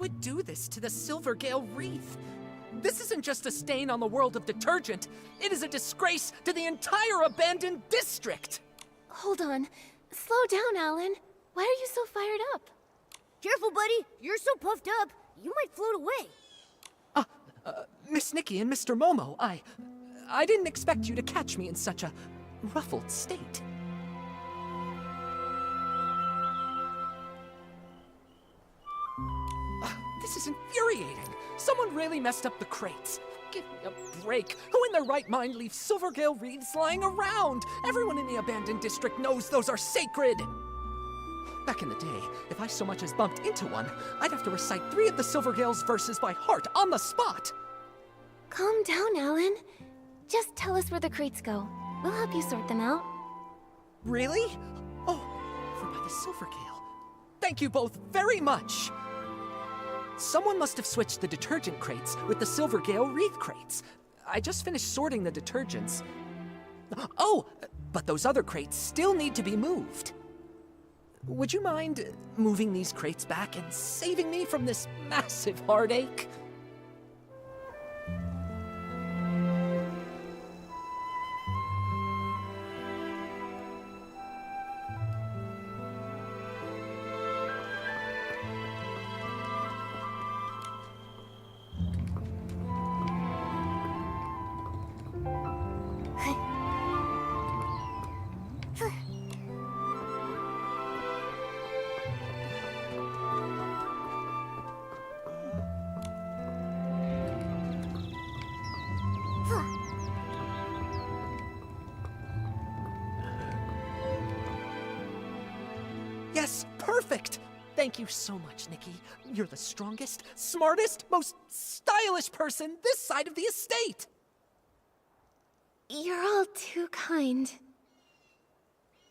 would do this to the Silvergale Wreath? This isn't just a stain on the world of detergent. It is a disgrace to the entire abandoned district! Hold on. Slow down, Alan. Why are you so fired up? Careful, buddy. You're so puffed up, you might float away. Miss Nikki and Mr. Momo, I didn't expect you to catch me in such a ruffled state. This is infuriating. Someone really messed up the crates. Give me a break. Who in their right mind leaves Silvergale reeds lying around? Everyone in the abandoned district knows those are sacred. Back in the day, if I so much as bumped into one, I'd have to recite 3 of the Silvergale's verses by heart on the spot. Calm down, Alan. Just tell us where the crates go. We'll help you sort them out. Really? Oh, over by the Silvergale. Thank you both very much. Someone must have switched the detergent crates with the Silvergale Wreath crates. I just finished sorting the detergents. Oh, but those other crates still need to be moved. Would you mind moving these crates back and saving me from this massive heartache? Yes, perfect! Thank you so much, Nikki. You're the strongest, smartest, most stylish person this side of the estate! You're all too kind.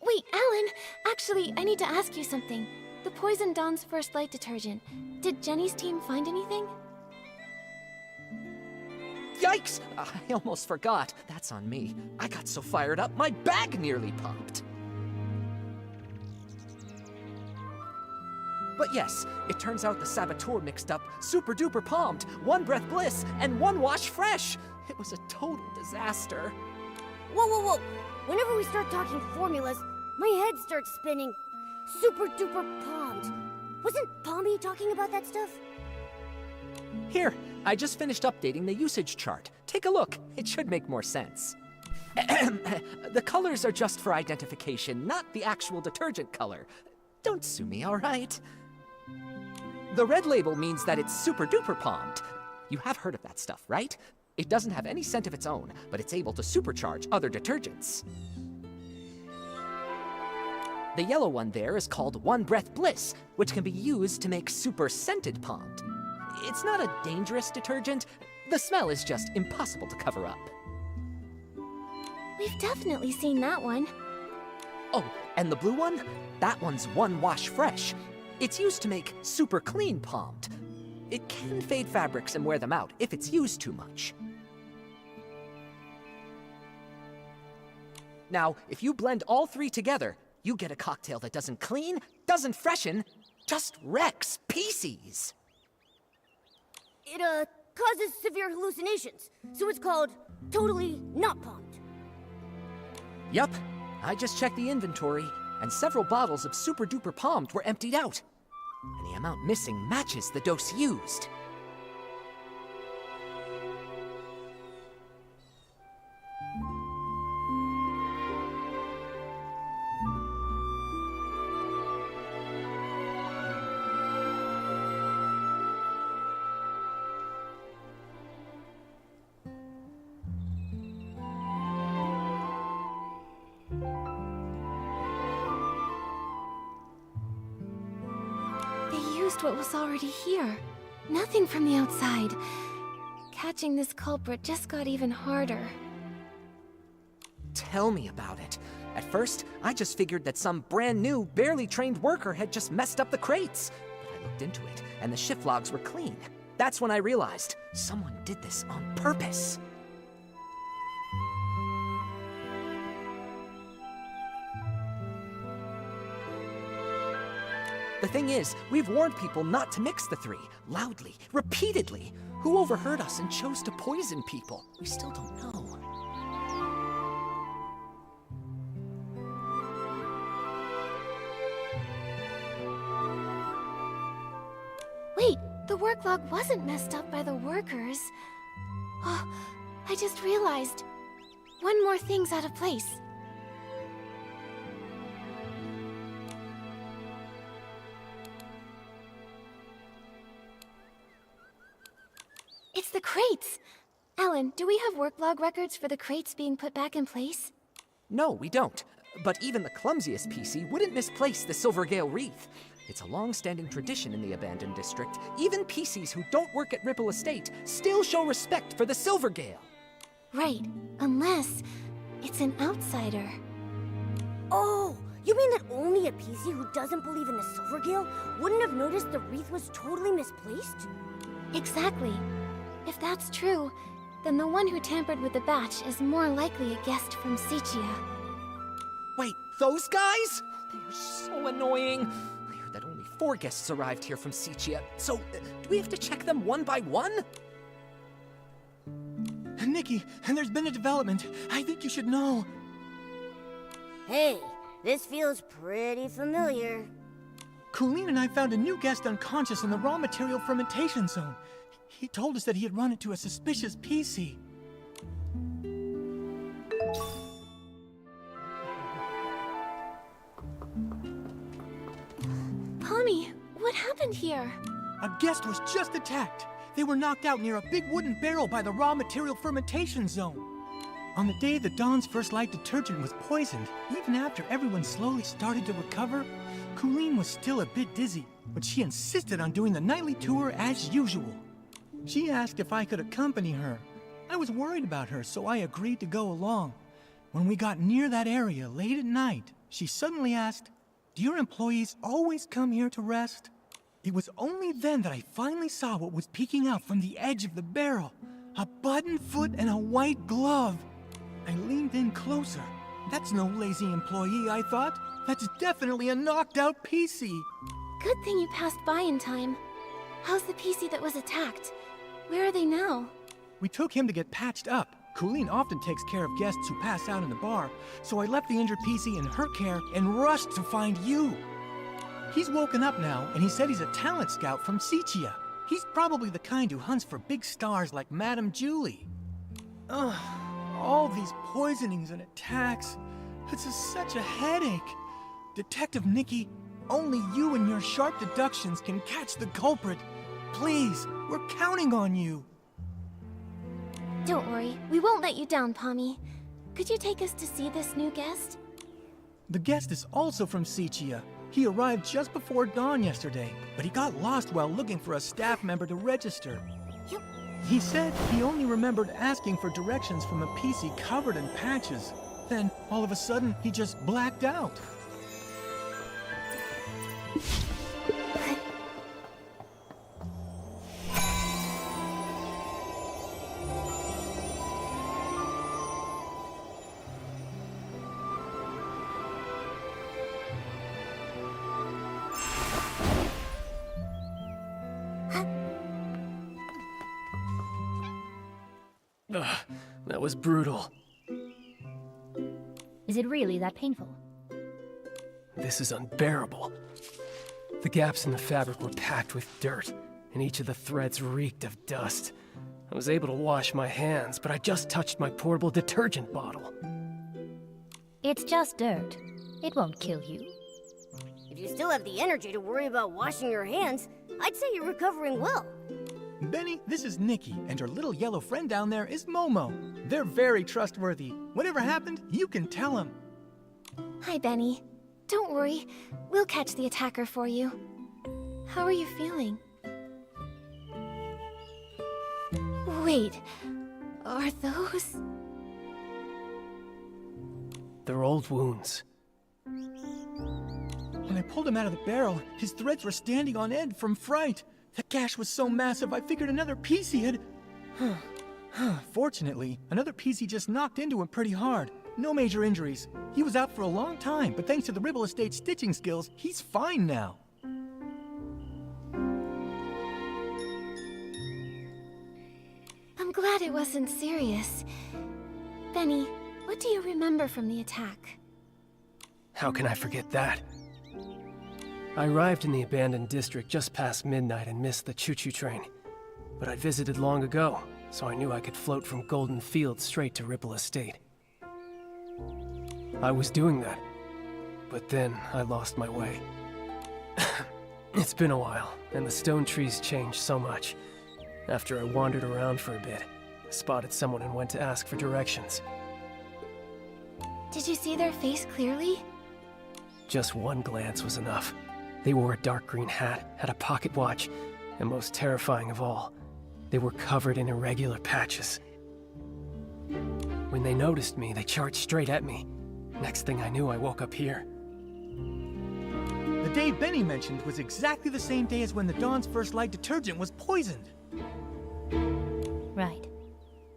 Wait, Alan! Actually, I need to ask you something. The Poison Dawn's first light detergent. Did Jenny's team find anything? Yikes! I almost forgot. That's on me. I got so fired up, my bag nearly popped. But yes, it turns out the saboteur mixed up Super Duper Palmed, One Breath Bliss, and One Wash Fresh. It was a total disaster. Whoa, whoa, whoa! Whenever we start talking formulas, my head starts spinning. Super duper palmed. Wasn't Palmy talking about that stuff? Here, I just finished updating the usage chart. Take a look. It should make more sense. The colors are just for identification, not the actual detergent color. Don't sue me, all right? The red label means that it's super duper palmed. You have heard of that stuff, right? It doesn't have any scent of its own, but it's able to supercharge other detergents. The yellow one there is called One Breath Bliss, which can be used to make super scented palmed. It's not a dangerous detergent. The smell is just impossible to cover up. We've definitely seen that one. Oh, and the blue one? That one's One Wash Fresh. It's used to make super clean palmed. It can fade fabrics and wear them out if it's used too much. Now, if you blend all 3 together, you get a cocktail that doesn't clean, doesn't freshen, just wrecks pieces. It, causes severe hallucinations, so it's called totally not palmed. Yup, I just checked the inventory, and several bottles of Super Duper Palmed were emptied out. And the amount missing matches the dose used. What was already here. Nothing from the outside. Catching this culprit just got even harder. Tell me about it. At first, I just figured that some brand new, barely trained worker had just messed up the crates. But I looked into it, and the shift logs were clean. That's when I realized someone did this on purpose. The thing is, we've warned people not to mix the three, loudly, repeatedly. Who overheard us and chose to poison people? We still don't know. Wait, the work log wasn't messed up by the workers. Oh, I just realized. One more thing's out of place. It's the crates! Alan, do we have work log records for the crates being put back in place? No, we don't. But even the clumsiest PC wouldn't misplace the Silvergale wreath. It's a long-standing tradition in the abandoned district. Even PCs who don't work at Ripple Estate still show respect for the Silvergale. Right, unless it's an outsider. Oh, you mean that only a PC who doesn't believe in the Silvergale wouldn't have noticed the wreath was totally misplaced? Exactly. If that's true, then the one who tampered with the batch is more likely a guest from Sichia. Wait, those guys? They are so annoying. I heard that only 4 guests arrived here from Sichia. So, do we have to check them one by one? Nikki, there's been a development. I think you should know. Hey, this feels pretty familiar. Colleen and I found a new guest unconscious in the raw material fermentation zone. He told us that he had run into a suspicious PC. Pommy, what happened here? A guest was just attacked. They were knocked out near a big wooden barrel by the raw material fermentation zone. On the day the Dawn's First Light detergent was poisoned, even after everyone slowly started to recover, Colleen was still a bit dizzy, but she insisted on doing the nightly tour as usual. She asked if I could accompany her. I was worried about her, so I agreed to go along. When we got near that area late at night, she suddenly asked, "Do your employees always come here to rest?" It was only then that I finally saw what was peeking out from the edge of the barrel. A button foot and a white glove. I leaned in closer. That's no lazy employee, I thought. That's definitely a knocked out PC. Good thing you passed by in time. How's the PC that was attacked? Where are they now? We took him to get patched up. Colleen often takes care of guests who pass out in the bar, so I left the injured PC in her care and rushed to find you. He's woken up now, and he said he's a talent scout from Sichia. He's probably the kind who hunts for big stars like Madame Julie. Ugh, all these poisonings and attacks. It's such a headache. Detective Nikki, only you and your sharp deductions can catch the culprit. Please, we're counting on you. Don't worry, we won't let you down, Pommy. Could you take us to see this new guest? The guest is also from Sichia. He arrived just before dawn yesterday, but he got lost while looking for a staff member to register. He said he only remembered asking for directions from a PC covered in patches. Then, all of a sudden, he just blacked out. Ugh, that was brutal. Is it really that painful? This is unbearable. The gaps in the fabric were packed with dirt, and each of the threads reeked of dust. I was able to wash my hands, but I just touched my portable detergent bottle. It's just dirt. It won't kill you. If you still have the energy to worry about washing your hands, I'd say you're recovering well. Benny, this is Nikki, and her little yellow friend down there is Momo. They're very trustworthy. Whatever happened, you can tell them. Hi, Benny. Don't worry, we'll catch the attacker for you. How are you feeling? Wait, are those... They're old wounds. When I pulled him out of the barrel, his threads were standing on end from fright. The gash was so massive, I figured another PC had... Fortunately, another PC just knocked into him pretty hard. No major injuries. He was out for a long time, but thanks to the Ribble Estate stitching skills, he's fine now. Glad it wasn't serious. Benny, what do you remember from the attack? How can I forget that? I arrived in the abandoned district just past midnight and missed the choo-choo train. But I'd visited long ago, so I knew I could float from Golden Fields straight to Ripple Estate. I was doing that, but then I lost my way. It's been a while, and the stone trees changed so much. After I wandered around for a bit, I spotted someone and went to ask for directions. Did you see their face clearly? Just one glance was enough. They wore a dark green hat, had a pocket watch, and most terrifying of all, they were covered in irregular patches. When they noticed me, they charged straight at me. Next thing I knew, I woke up here. The day Benny mentioned was exactly the same day as when the Dawn's First Light detergent was poisoned. Right.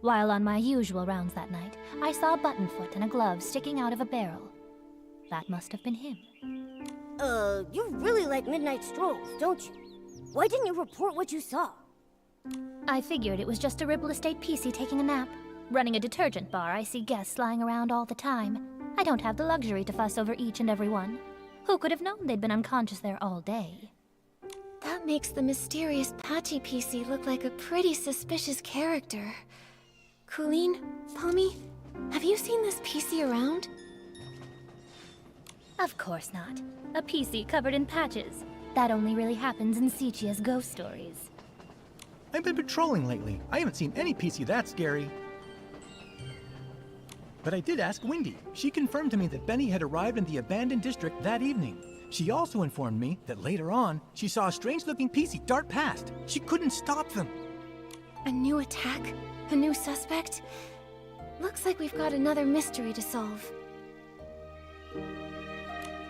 While on my usual rounds that night, I saw a buttonfoot and a glove sticking out of a barrel. That must have been him. You really like midnight strolls, don't you? Why didn't you report what you saw? I figured it was just a Ripple Estate PC taking a nap. Running a detergent bar, I see guests lying around all the time. I don't have the luxury to fuss over each and every one. Who could have known they'd been unconscious there all day? That makes the mysterious Patchy PC look like a pretty suspicious character. Colleen, Pommy, have you seen this PC around? Of course not. A PC covered in patches. That only really happens in Sichia's ghost stories. I've been patrolling lately. I haven't seen any PC that scary. But I did ask Windy. She confirmed to me that Benny had arrived in the abandoned district that evening. She also informed me that later on, she saw a strange-looking PC dart past. She couldn't stop them. A new attack? A new suspect? Looks like we've got another mystery to solve.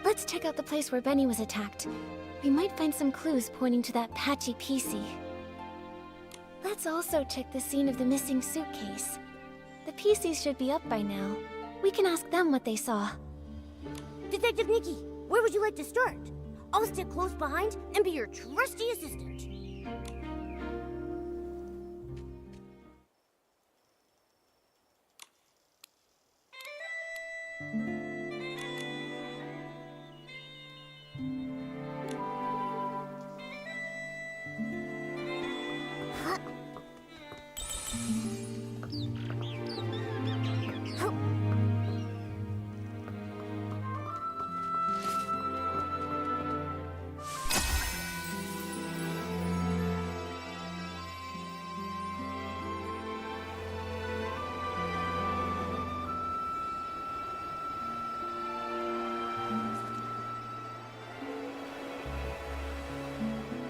Let's check out the place where Benny was attacked. We might find some clues pointing to that Patchy PC. Let's also check the scene of the missing suitcase. The PCs should be up by now. We can ask them what they saw. Detective Nikki, where would you like to start? I'll stick close behind and be your trusty assistant.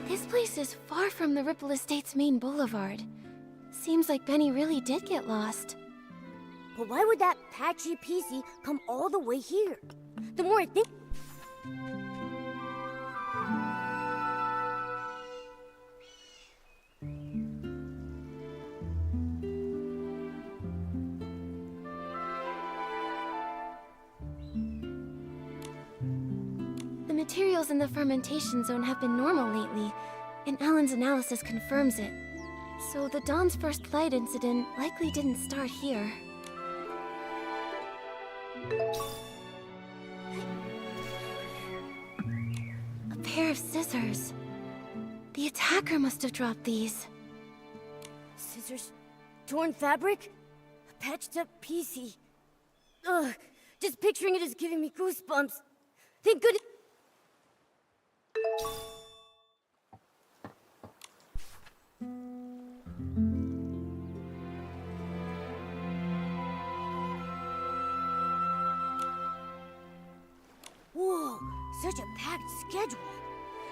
This place is far from the Ripple Estate's main boulevard. Seems like Benny really did get lost. But why would that Patchy PC come all the way here? The more I think... The materials in the fermentation zone have been normal lately, and Alan's analysis confirms it. So the Dawn's First Light incident likely didn't start here. A pair of scissors. The attacker must have dropped these. Scissors? Torn fabric? A patched up PC. Ugh, just picturing it is giving me goosebumps. Thank goodness... Whoa, such a packed schedule.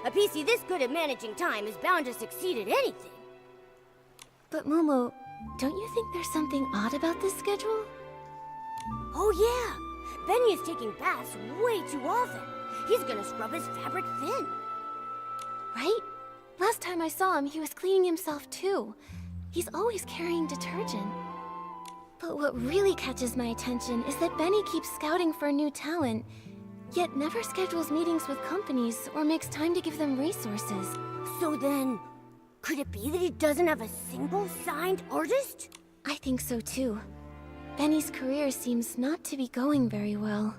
A PC this good at managing time is bound to succeed at anything. But Momo, don't you think there's something odd about this schedule? Oh yeah, Benny is taking baths way too often. He's gonna scrub his fabric thin. Right? Last time I saw him, he was cleaning himself too. He's always carrying detergent. But what really catches my attention is that Benny keeps scouting for new talent, yet never schedules meetings with companies or makes time to give them resources. So then, could it be that he doesn't have a single signed artist? I think so too. Benny's career seems not to be going very well.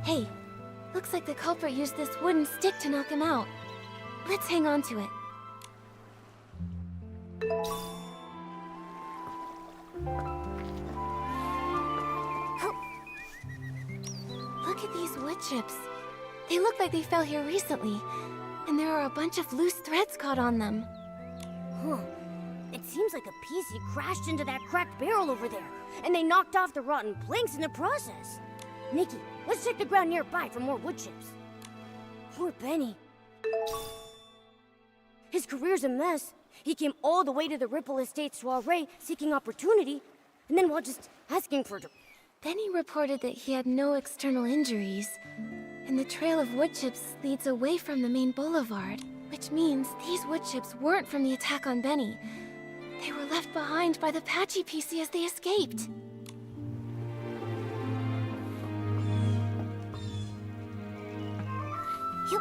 Hey, looks like the culprit used this wooden stick to knock him out. Let's hang on to it. Look at these wood chips. They look like they fell here recently, and there are a bunch of loose threads caught on them. Huh. It seems like a PC crashed into that cracked barrel over there, and they knocked off the rotten planks in the process. Nikki, let's check the ground nearby for more wood chips. Poor Benny. His career's a mess. He came all the way to the Ripple Estate soiree seeking opportunity, and then while just asking for... Benny reported that he had no external injuries, and the trail of wood chips leads away from the main boulevard, which means these wood chips weren't from the attack on Benny. They were left behind by the Patchy PC as they escaped. You...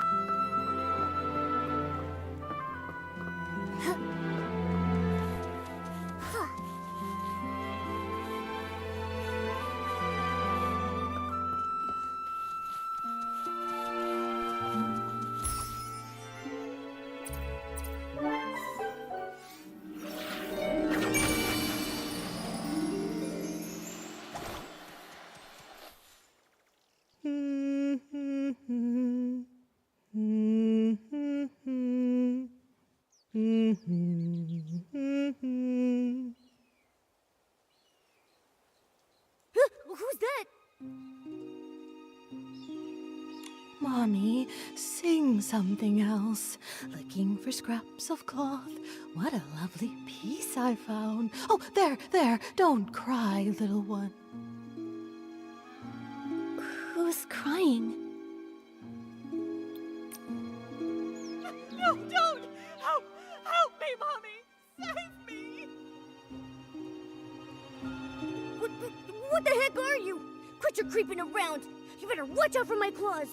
Who's that? Mommy, sing something else. Looking for scraps of cloth. What a lovely piece I found. Oh, there. Don't cry, little one. Who's crying? No, don't! Help me, Mommy! Save me! What the heck are you? Quit your creeping around. You better watch out for my claws.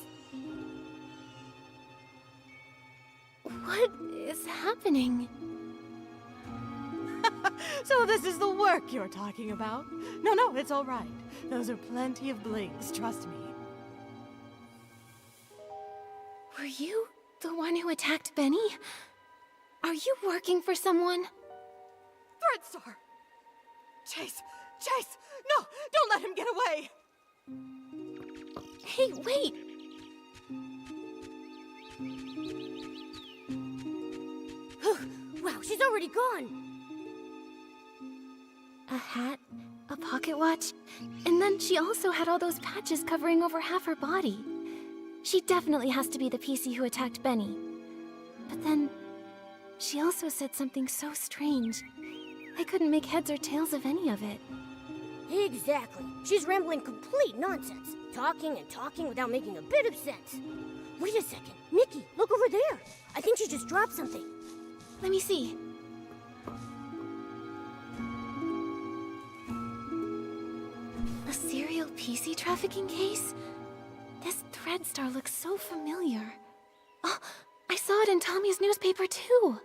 What is happening? So this is the work you're talking about? No, it's all right. Those are plenty of blinks, trust me. Were you the one who attacked Benny? Are you working for someone? Threadstar! Chase! No, don't let him get away! Hey, wait! Wow, she's already gone. A hat, a pocket watch, and then she also had all those patches covering over half her body. She definitely has to be the PC who attacked Benny. But then, she also said something so strange. I couldn't make heads or tails of any of it. Exactly. She's rambling complete nonsense. Talking and talking without making a bit of sense. Wait a second. Nikki, look over there. I think she just dropped something. Let me see. A serial PC trafficking case? This Threadstar looks so familiar. Oh, I saw it in Tommy's newspaper too.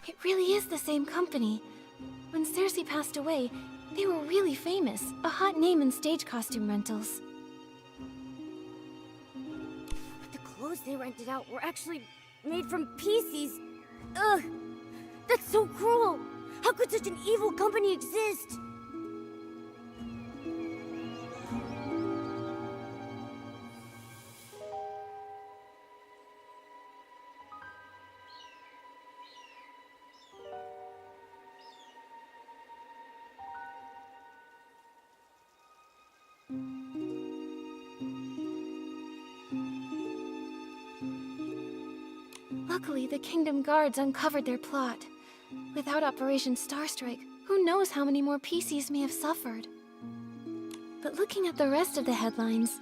It really is the same company. When Cersei passed away, they were really famous, a hot name in stage costume rentals. But the clothes they rented out were actually made from PCs. Ugh! That's so cruel! How could such an evil company exist? Luckily, the Kingdom Guards uncovered their plot. Without Operation Starstrike, who knows how many more PCs may have suffered. But looking at the rest of the headlines,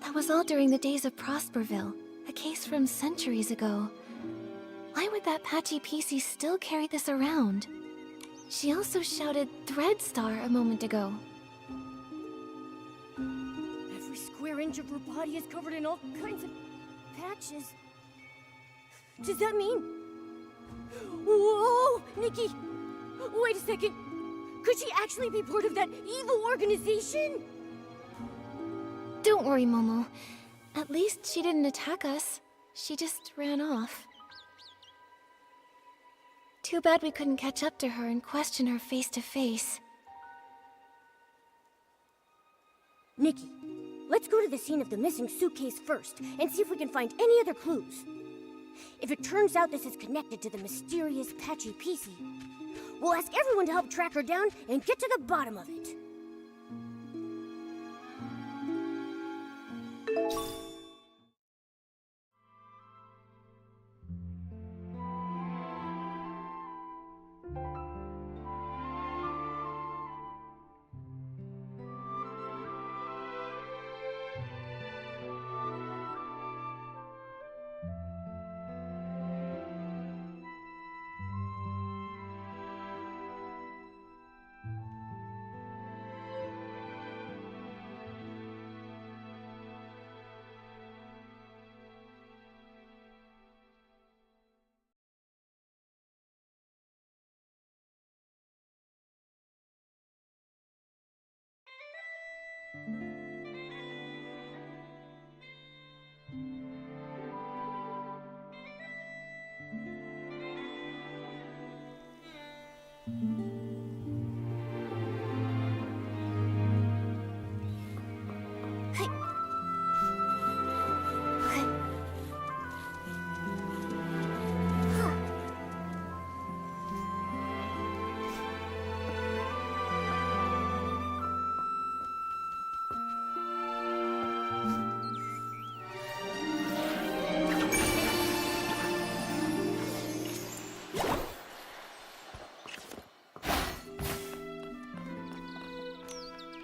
that was all during the days of Prosperville, a case from centuries ago. Why would that patchy PC still carry this around? She also shouted Threadstar a moment ago. Every square inch of her body is covered in all kinds of patches. Does that mean... Whoa! Nikki! Wait a second! Could she actually be part of that evil organization? Don't worry, Momo. At least she didn't attack us. She just ran off. Too bad we couldn't catch up to her and question her face to face. Nikki, let's go to the scene of the missing suitcase first and see if we can find any other clues. If it turns out this is connected to the mysterious patchy PC, we'll ask everyone to help track her down and get to the bottom of it.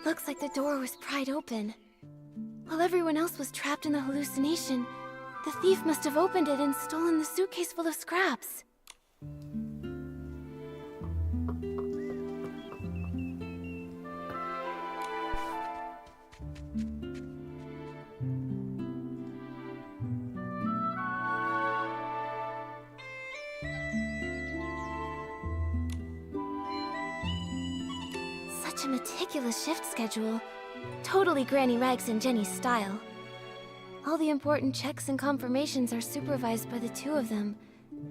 Looks like the door was pried open. While everyone else was trapped in the hallucination, the thief must have opened it and stolen the suitcase full of scraps. Such a meticulous shift schedule. Totally Granny Rags and Jenny's style. All the important checks and confirmations are supervised by the two of them,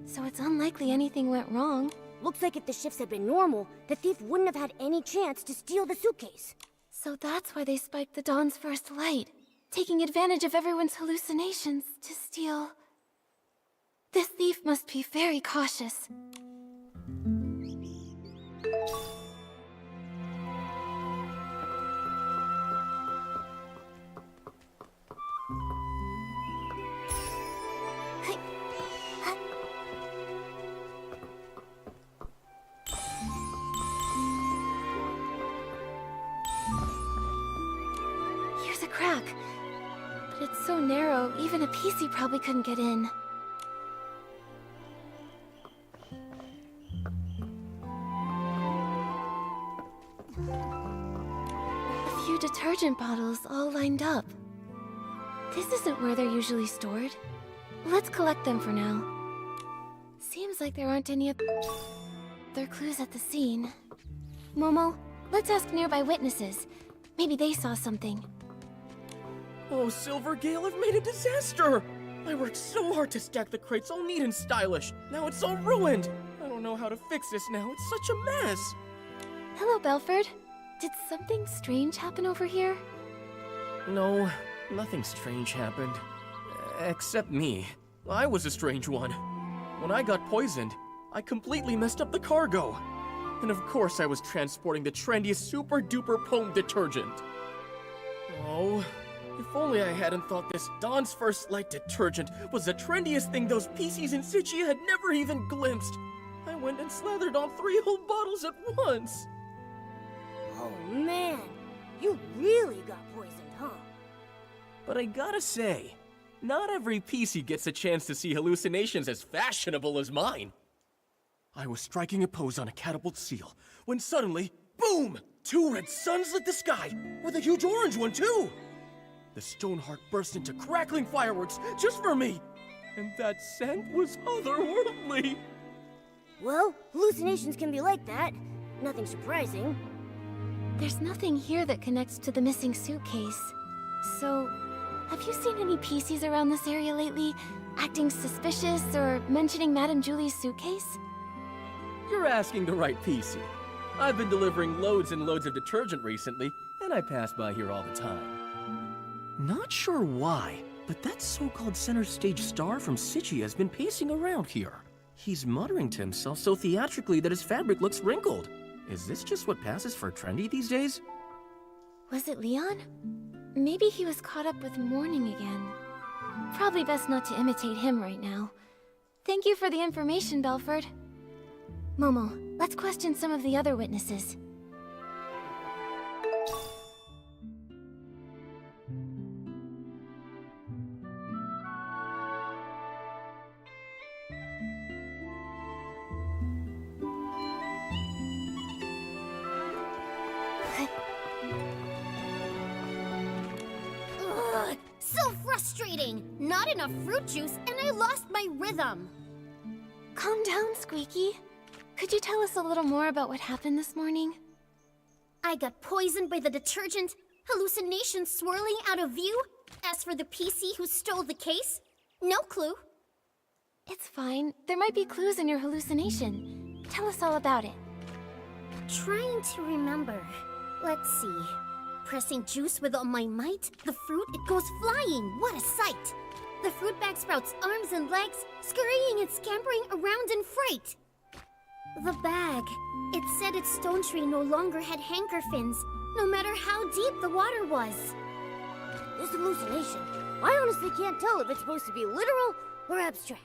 so it's unlikely anything went wrong. Looks like if the shifts had been normal, the thief wouldn't have had any chance to steal the suitcase. So that's why they spiked the Dawn's first light, taking advantage of everyone's hallucinations to steal. This thief must be very cautious. Here's a crack, but it's so narrow, even a PC probably couldn't get in. A few detergent bottles all lined up. This isn't where they're usually stored. Let's collect them for now. Seems Seems like there aren't any other clues at the scene. Momo, let's ask nearby witnesses. Maybe they saw something. Oh, Silvergale, I've made a disaster! I worked so hard to stack the crates all neat and stylish. Now it's all ruined. I don't know how to fix this now. It's such a mess. Hello, Belford. Did something strange happen over here? No, nothing strange happened. Except me. I was a strange one. When I got poisoned, I completely messed up the cargo. And of course I was transporting the trendiest super-duper potent detergent. Oh, if only I hadn't thought this Dawn's First Light detergent was the trendiest thing those PCs in Sichia had never even glimpsed. I went and slathered on 3 whole bottles at once. Oh man, you really got poisoned, huh? But I gotta say, not every PC gets a chance to see hallucinations as fashionable as mine. I was striking a pose on a catapult seal, when suddenly, boom! 2 red suns lit the sky, with a huge orange one too! The Stoneheart burst into crackling fireworks just for me! And that scent was otherworldly! Well, hallucinations can be like that. Nothing surprising. There's nothing here that connects to the missing suitcase. So, have you seen any PCs around this area lately, acting suspicious or mentioning Madame Julie's suitcase? You're asking the right PC. I've been delivering loads and loads of detergent recently, and I pass by here all the time. Not sure why, but that so-called center stage star from Sichia has been pacing around here. He's muttering to himself so theatrically that his fabric looks wrinkled. Is this just what passes for trendy these days? Was it Leon? Maybe he was caught up with mourning again. Probably best not to imitate him right now. Thank you for the information, Belford. Momo, let's question some of the other witnesses. Ugh, so frustrating! Not enough fruit juice, and I lost my rhythm! Calm down, Squeaky. Could you tell us a little more about what happened this morning? I got poisoned by the detergent, hallucinations swirling out of view. As for the PC who stole the case, no clue. It's fine. There might be clues in your hallucination. Tell us all about it. Trying to remember. Let's see. Pressing juice with all my might, the fruit, it goes flying. What a sight! The fruit bag sprouts arms and legs, scurrying and scampering around in fright. The bag. It said its stone tree no longer had hanker fins, no matter how deep the water was. This hallucination, I honestly can't tell if it's supposed to be literal or abstract.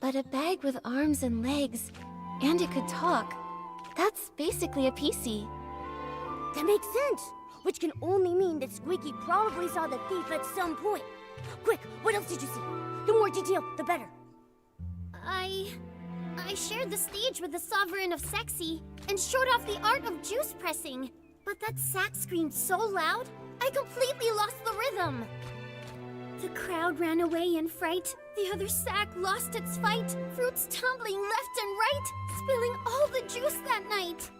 But a bag with arms and legs, and it could talk. That's basically a PC. That makes sense, which can only mean that Squeaky probably saw the thief at some point. Quick, what else did you see? The more detail, the better. I shared the stage with the Sovereign of Sexy and showed off the art of juice pressing. But that sack screamed so loud, I completely lost the rhythm. The crowd ran away in fright. The other sack lost its fight. Fruits tumbling left and right, spilling all the juice that night.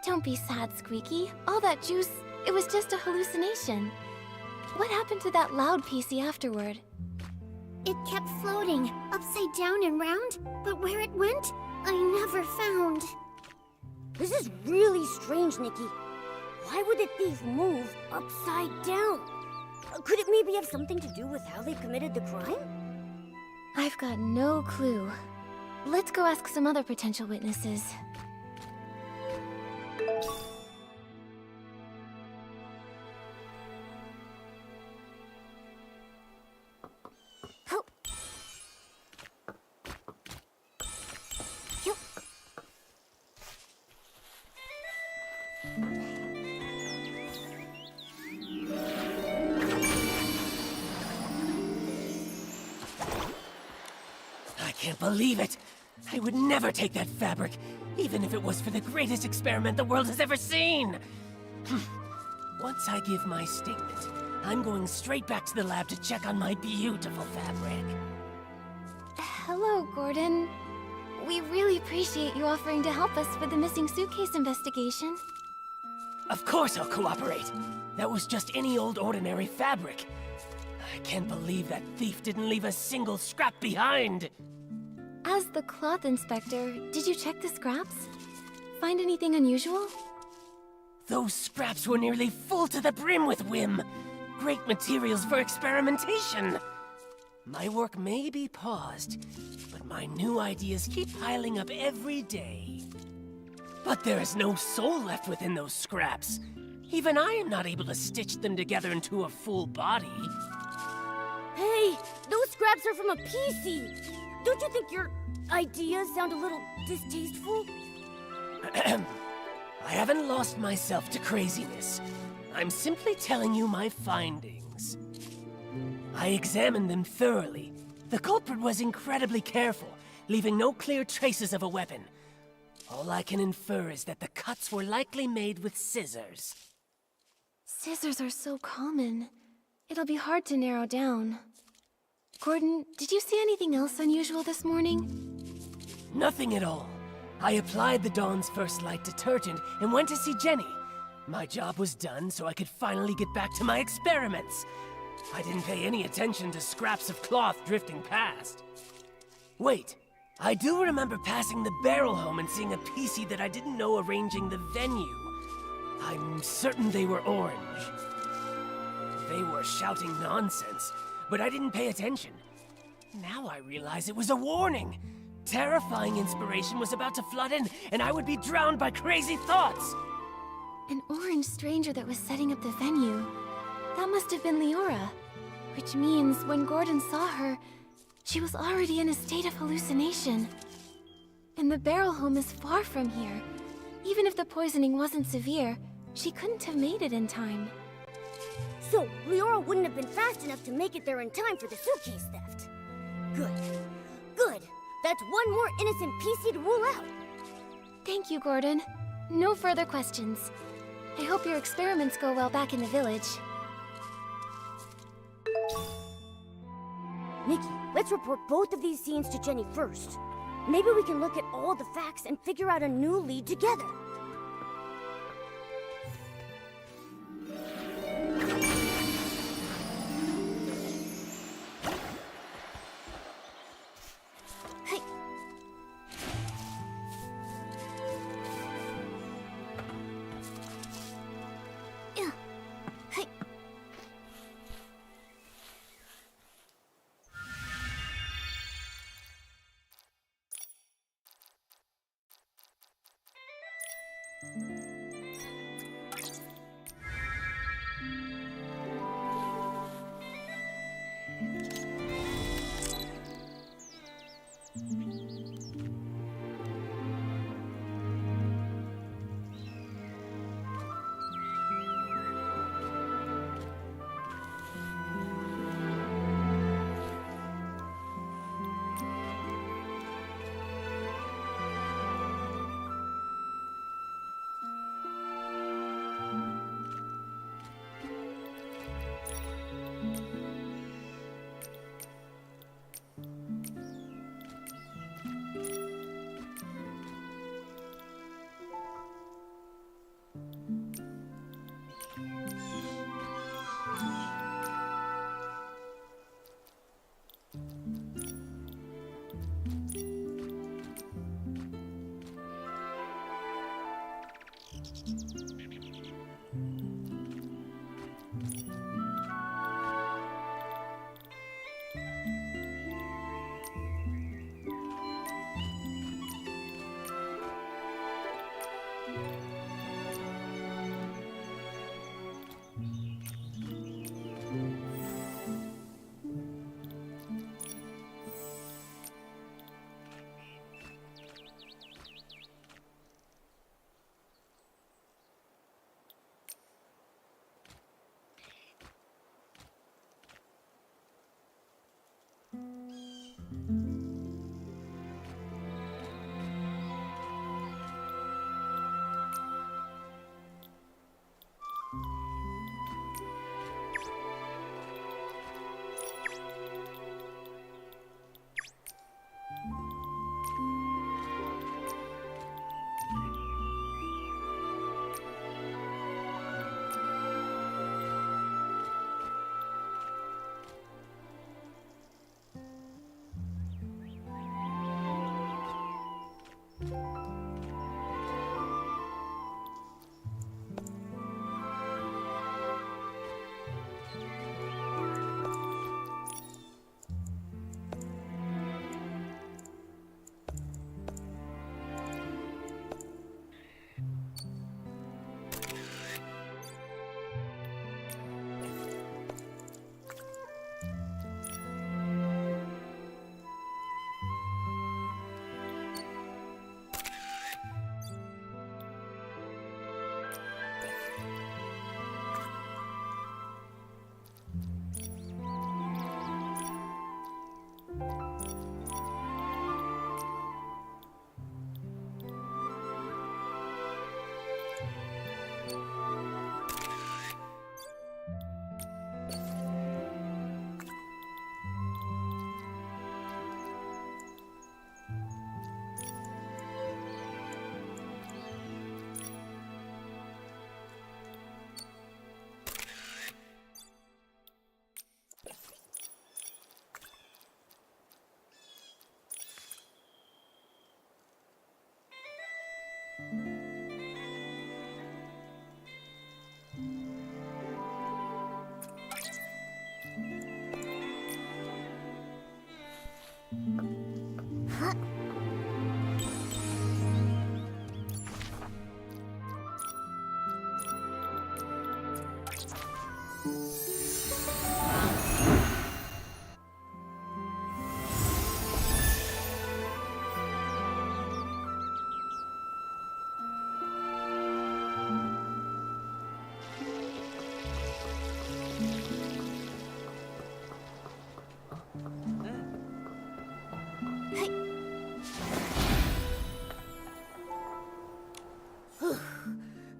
Don't be sad, Squeaky. All that juice, it was just a hallucination. What happened to that loud PC afterward? It kept floating, upside down and round, but where it went, I never found. This is really strange, Nikki. Why would the thief move upside down? Could it maybe have something to do with how they committed the crime? I've got no clue. Let's go ask some other potential witnesses. Help. Yup. I can't believe it! I would never take that fabric, even if it was for the greatest experiment the world has ever seen! Once I give my statement, I'm going straight back to the lab to check on my beautiful fabric. Hello, Gordon. We really appreciate you offering to help us with the missing suitcase investigation. Of course I'll cooperate. That was just any old ordinary fabric. I can't believe that thief didn't leave a single scrap behind. As the cloth inspector, did you check the scraps? Find anything unusual? Those scraps were nearly full to the brim with whim. Great materials for experimentation. My work may be paused, but my new ideas keep piling up every day. But there is no soul left within those scraps. Even I am not able to stitch them together into a full body. Hey, those scraps are from a PC. Don't you think your ideas sound a little distasteful? I haven't lost myself to craziness. I'm simply telling you my findings. I examined them thoroughly. The culprit was incredibly careful, leaving no clear traces of a weapon. All I can infer is that the cuts were likely made with scissors. Scissors are so common. It'll be hard to narrow down. Gordon, did you see anything else unusual this morning? Nothing at all. I applied the Dawn's First Light detergent and went to see Jenny. My job was done, so I could finally get back to my experiments. I didn't pay any attention to scraps of cloth drifting past. Wait, I do remember passing the barrel home and seeing a PC that I didn't know arranging the venue. I'm certain they were orange. They were shouting nonsense, but I didn't pay attention. Now I realize it was a warning. Terrifying inspiration was about to flood in, and I would be drowned by crazy thoughts. An orange stranger that was setting up the venue. That must have been Leora. Which means when Gordon saw her, she was already in a state of hallucination. And the barrel home is far from here. Even if the poisoning wasn't severe, she couldn't have made it in time. So, Leora wouldn't have been fast enough to make it there in time for the suitcase theft. Good. Good. That's one more innocent PC to rule out. Thank you, Gordon. No further questions. I hope your experiments go well back in the village. Nikki, let's report both of these scenes to Jenny first. Maybe we can look at all the facts and figure out a new lead together. Hey. Yeah. Hey.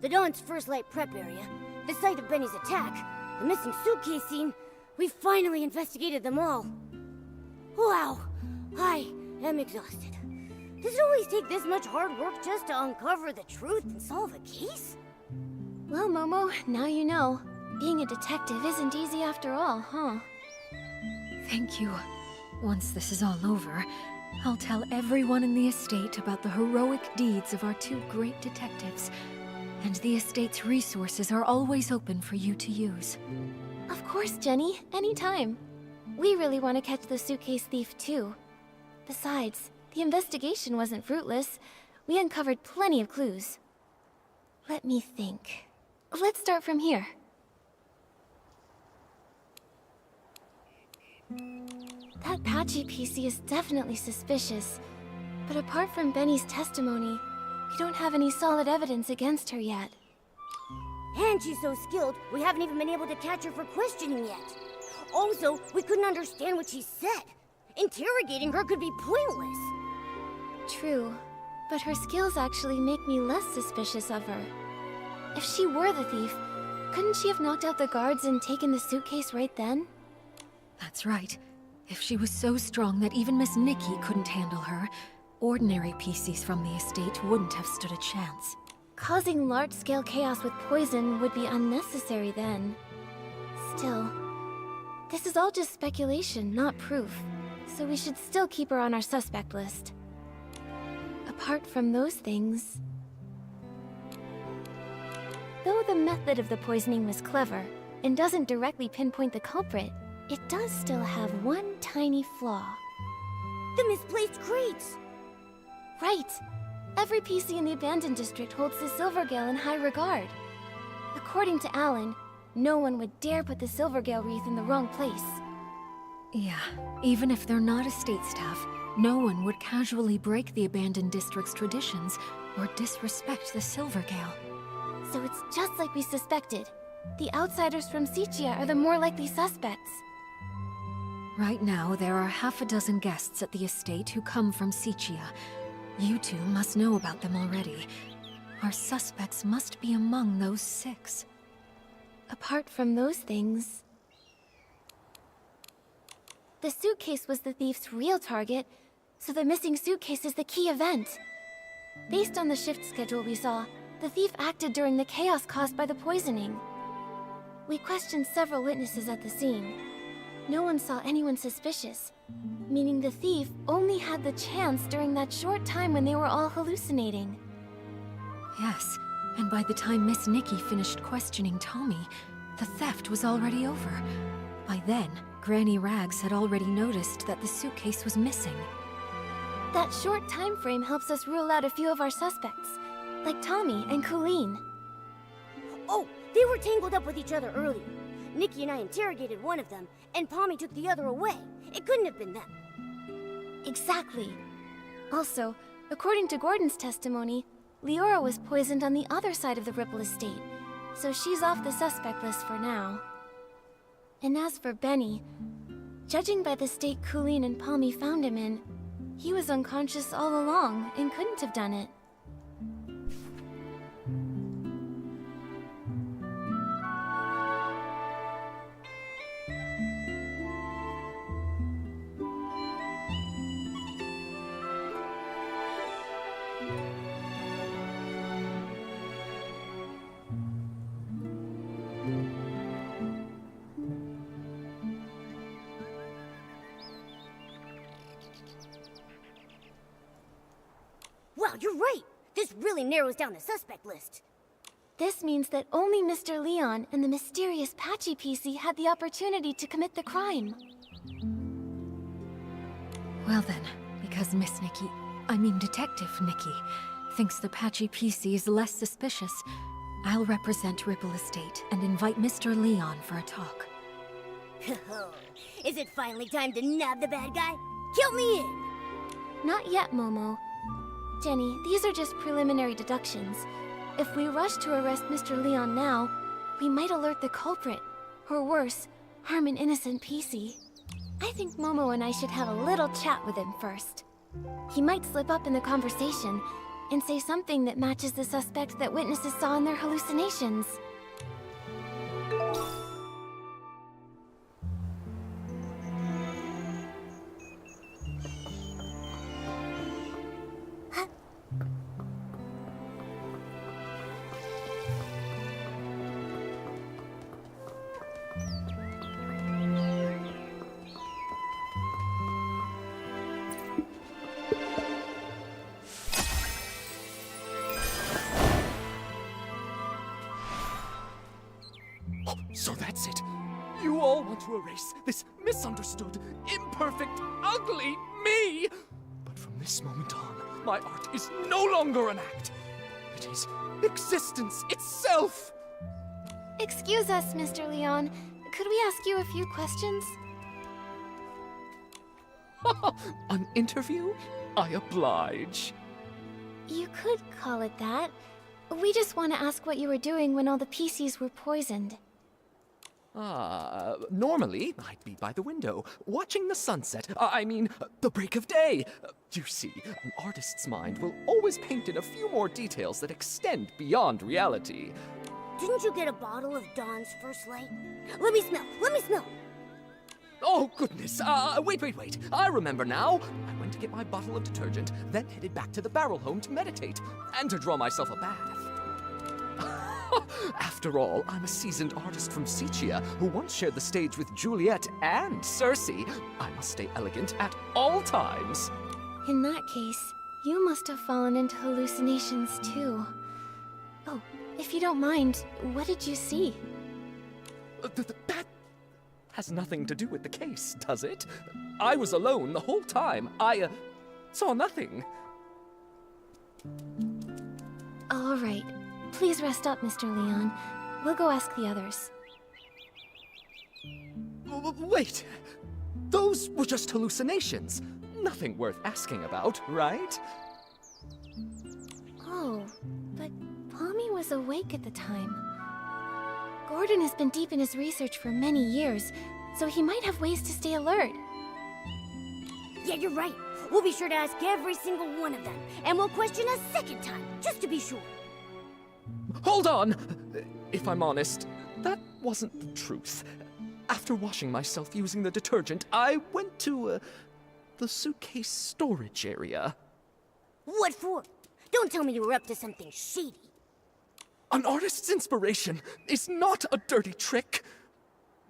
The Dawn's first light prep area, the site of Benny's attack, the missing suitcase scene. We finally investigated them all. Wow, I am exhausted. Does it always take this much hard work just to uncover the truth and solve a case? Well, Momo, now you know. Being a detective isn't easy after all, huh? Thank you. Once this is all over, I'll tell everyone in the estate about the heroic deeds of our two great detectives. And the estate's resources are always open for you to use. Of course, Jenny. Anytime. We really want to catch the suitcase thief, too. Besides, the investigation wasn't fruitless. We uncovered plenty of clues. Let me think. Let's start from here. That Patchy PC is definitely suspicious. But apart from Benny's testimony, we don't have any solid evidence against her yet. And she's so skilled, we haven't even been able to catch her for questioning yet. Also, we couldn't understand what she said. Interrogating her could be pointless. True, but her skills actually make me less suspicious of her. If she were the thief, couldn't she have knocked out the guards and taken the suitcase right then? That's right. If she was so strong that even Miss Nikki couldn't handle her, ordinary PCs from the estate wouldn't have stood a chance. Causing large-scale chaos with poison would be unnecessary then. Still, this is all just speculation, not proof, so we should still keep her on our suspect list. Apart from those things... Though the method of the poisoning was clever, and doesn't directly pinpoint the culprit, it does still have one tiny flaw. The misplaced crates! Right! Every PC in the abandoned district holds the Silvergale in high regard. According to Alan, no one would dare put the Silvergale wreath in the wrong place. Yeah, even if they're not estate staff, no one would casually break the abandoned district's traditions or disrespect the Silvergale. So it's just like we suspected. The outsiders from Sichia are the more likely suspects. Right now, there are half a dozen guests at the estate who come from Sichia. You two must know about them already. Our suspects must be among those 6. Apart from those things... The suitcase was the thief's real target, so the missing suitcase is the key event. Based on the shift schedule we saw, the thief acted during the chaos caused by the poisoning. We questioned several witnesses at the scene. No one saw anyone suspicious, meaning the thief only had the chance during that short time when they were all hallucinating. Yes, and by the time Miss Nikki finished questioning Tommy, the theft was already over. By then, Granny Rags had already noticed that the suitcase was missing. That short time frame helps us rule out a few of our suspects, like Tommy and Colleen. Oh, they were tangled up with each other earlier. Nikki and I interrogated one of them, and Pommy took the other away. It couldn't have been them. Exactly. Also, according to Gordon's testimony, Leora was poisoned on the other side of the Ripple estate, so she's off the suspect list for now. And as for Benny, judging by the state Colleen and Pommy found him in, he was unconscious all along and couldn't have done it. Wow, you're right! This really narrows down the suspect list. This means that only Mr. Leon and the mysterious Patchy PC had the opportunity to commit the crime. Well then, because Miss Nikki, Detective Nikki, thinks the Patchy PC is less suspicious, I'll represent Ripple Estate and invite Mr. Leon for a talk. Is it finally time to nab the bad guy? Count me in! Not yet, Momo. Jenny, these are just preliminary deductions. If we rush to arrest Mr. Leon now, we might alert the culprit. Or worse, harm an innocent PC. I think Momo and I should have a little chat with him first. He might slip up in the conversation and say something that matches the suspect that witnesses saw in their hallucinations. So that's it. You all want to erase this misunderstood, imperfect, ugly me. But from this moment on, my art is no longer an act. It is existence itself. Excuse us, Mr. Leon. Could we ask you a few questions? An interview? I oblige. You could call it that. We just want to ask what you were doing when all the PCs were poisoned. Normally, I'd be by the window, watching the sunset. The break of day. You see, an artist's mind will always paint in a few more details that extend beyond reality. Didn't you get a bottle of Dawn's first light? Let me smell! Let me smell! Oh, goodness. Wait. I remember now. I went to get my bottle of detergent, then headed back to the barrel home to meditate, and to draw myself a bath. After all, I'm a seasoned artist from Sicia who once shared the stage with Juliet and Circe. I must stay elegant at all times. In that case, you must have fallen into hallucinations too. Oh, if you don't mind, what did you see? That has nothing to do with the case, does it? I was alone the whole time. I saw nothing. All right. Please rest up, Mr. Leon. We'll go ask the others. Wait. Those were just hallucinations. Nothing worth asking about, right? Oh, but Pommy was awake at the time. Gordon has been deep in his research for many years, so he might have ways to stay alert. Yeah, you're right. We'll be sure to ask every single one of them, and we'll question a second time, just to be sure. Hold on! If I'm honest, that wasn't the truth. After washing myself using the detergent, I went to, the suitcase storage area. What for? Don't tell me you were up to something shady. An artist's inspiration is not a dirty trick.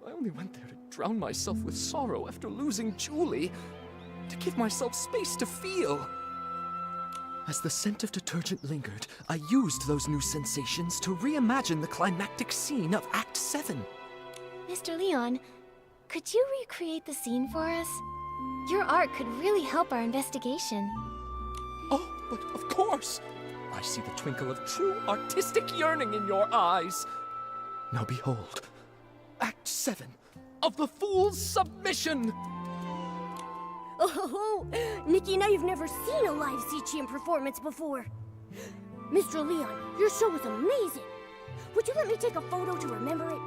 I only went there to drown myself with sorrow after losing Julie, to give myself space to feel. As the scent of detergent lingered, I used those new sensations to reimagine the climactic scene of Act 7. Mr. Leon, could you recreate the scene for us? Your art could really help our investigation. Oh, but of course! I see the twinkle of true artistic yearning in your eyes. Now behold, Act 7 of The Fool's Submission! Oh, Nikki and I have never seen a live Sichian performance before. Mr. Leon, your show was amazing. Would you let me take a photo to remember it?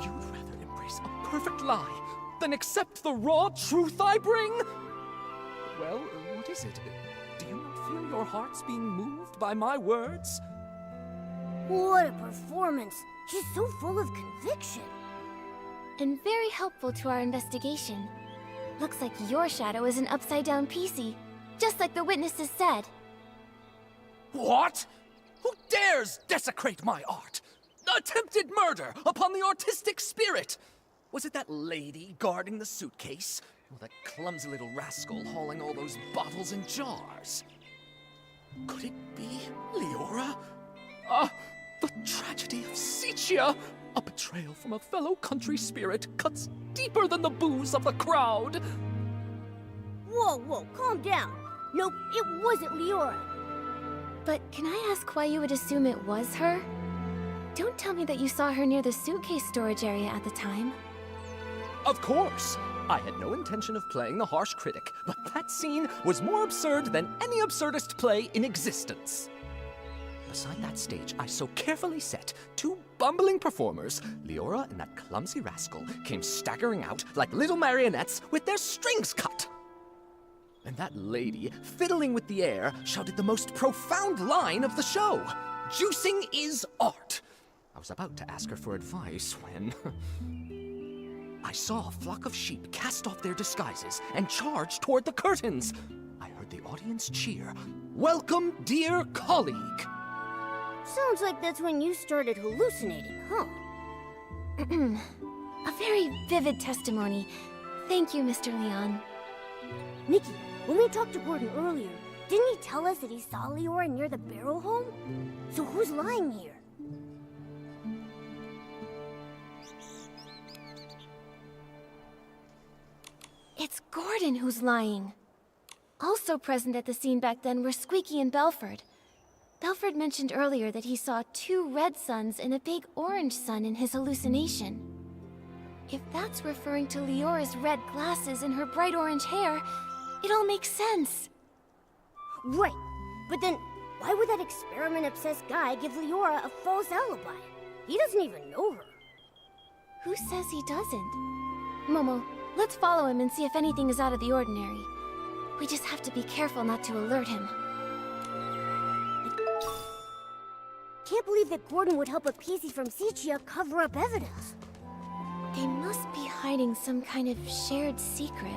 You'd rather embrace a perfect lie than accept the raw truth I bring? Well, what is it? Do you not feel your hearts being moved by my words? What a performance. He's so full of conviction. And very helpful to our investigation. Looks like your shadow is an upside-down PC, just like the witnesses said. What? Who dares desecrate my art? Attempted murder upon the artistic spirit! Was it that lady guarding the suitcase? Or that clumsy little rascal hauling all those bottles and jars? Could it be Leora? The tragedy of Sicia! A betrayal from a fellow country spirit cuts deeper than the booze of the crowd! whoa, calm down. Nope, it wasn't Leora. But can I ask why you would assume it was her? Don't tell me that you saw her near the suitcase storage area at the time. Of course! I had no intention of playing the harsh critic, but that scene was more absurd than any absurdist play in existence. Beside that stage, I so carefully set, two bumbling performers, Leora and that clumsy rascal, came staggering out like little marionettes with their strings cut. And that lady, fiddling with the air, shouted the most profound line of the show. Juicing is art. I was about to ask her for advice when I saw a flock of sheep cast off their disguises and charge toward the curtains. I heard the audience cheer, "Welcome, dear colleague." Sounds like that's when you started hallucinating, huh? A very vivid testimony. Thank you, Mr. Leon. Nikki, when we talked to Gordon earlier, didn't he tell us that he saw Leora near the barrel home? So who's lying here? It's Gordon who's lying. Also present at the scene back then were Squeaky and Belford. Belford mentioned earlier that he saw two red suns and a big orange sun in his hallucination. If that's referring to Leora's red glasses and her bright orange hair, it all makes sense. Right, but then why would that experiment-obsessed guy give Leora a false alibi? He doesn't even know her. Who says he doesn't? Momo, let's follow him and see if anything is out of the ordinary. We just have to be careful not to alert him. Can't believe that Gordon would help a PC from Sichia cover up evidence. They must be hiding some kind of shared secret.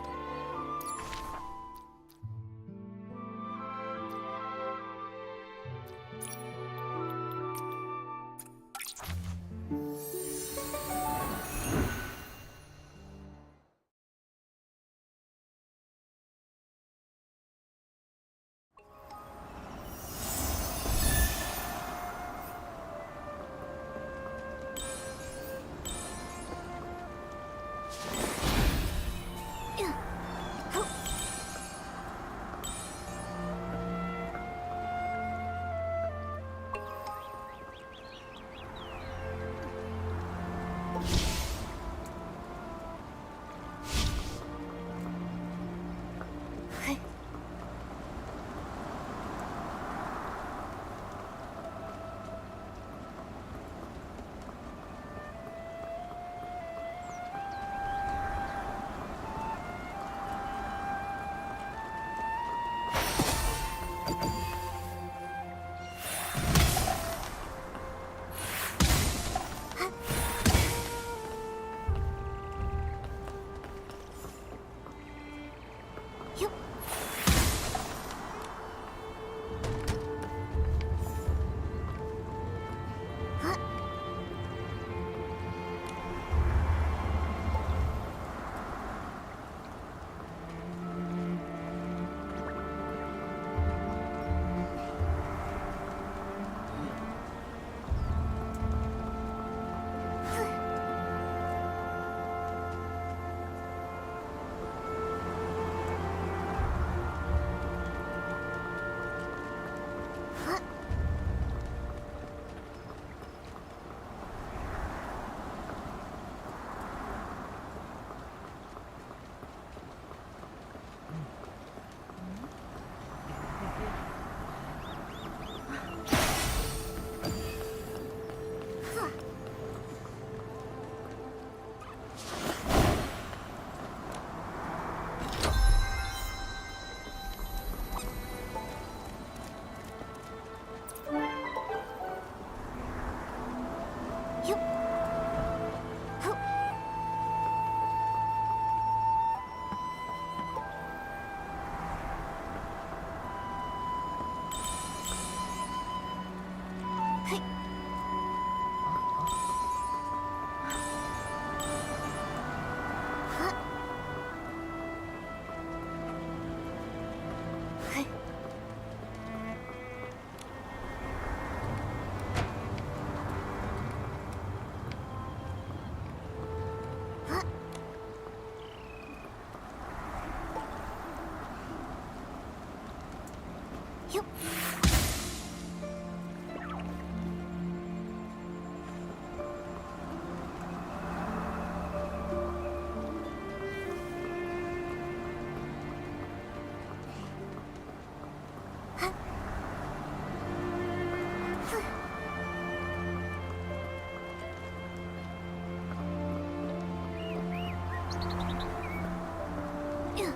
Yup. Yup.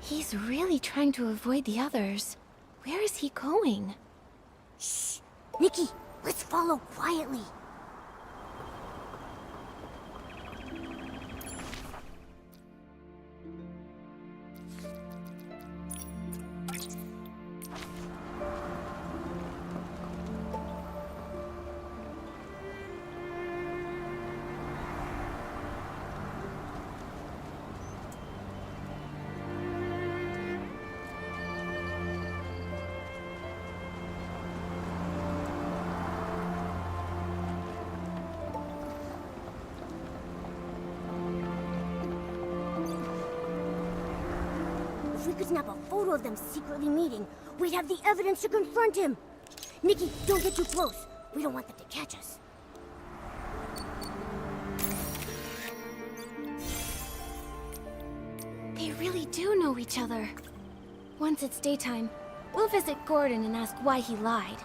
He's really trying to avoid the others. Where is he going? Shh! Nikki, let's follow quietly. If we could snap a photo of them secretly meeting, we'd have the evidence to confront him. Nikki, don't get too close. We don't want them to catch us. They really do know each other. Once it's daytime, we'll visit Gordon and ask why he lied.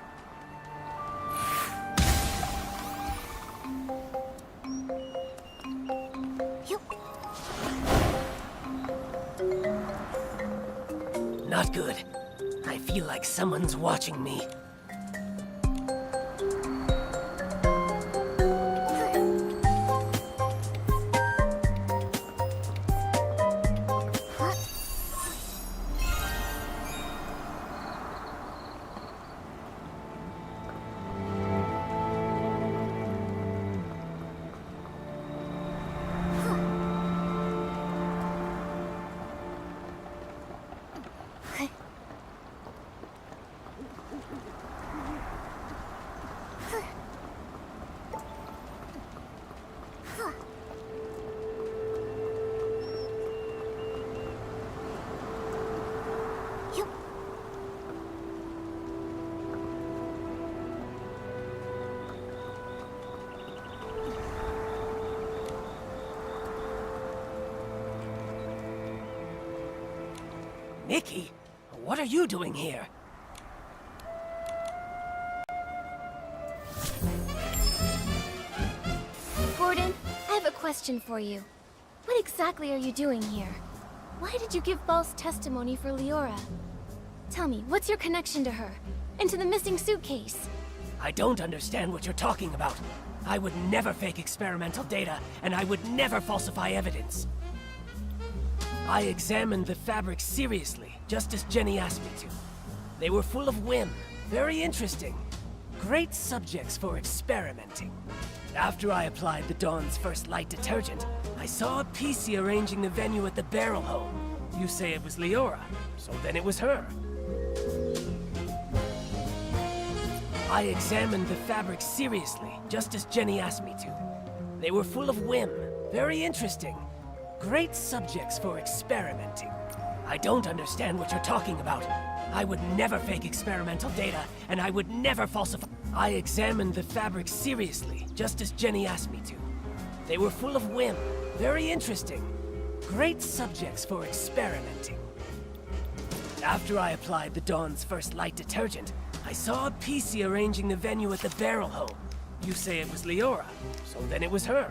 Not good. I feel like someone's watching me. Nikki, what are you doing here? Gordon, I have a question for you. What exactly are you doing here? Why did you give false testimony for Leora? Tell me, what's your connection to her? And to the missing suitcase? I don't understand what you're talking about. I would never fake experimental data, and I would never falsify evidence. I examined the fabrics seriously, just as Jenny asked me to. They were full of whim, very interesting. Great subjects for experimenting. After I applied the Dawn's First Light detergent, I saw a PC arranging the venue at the barrel hole. You say it was Leora, so then it was her. I examined the fabrics seriously, just as Jenny asked me to. They were full of whim, very interesting. Great subjects for experimenting. I don't understand what you're talking about. I would never fake experimental data, and I would never falsify. I examined the fabrics seriously, just as Jenny asked me to. They were full of whim, very interesting. Great subjects for experimenting. After I applied the Dawn's First Light detergent, I saw a PC arranging the venue at the barrel hole. You say it was Leora, so then it was her.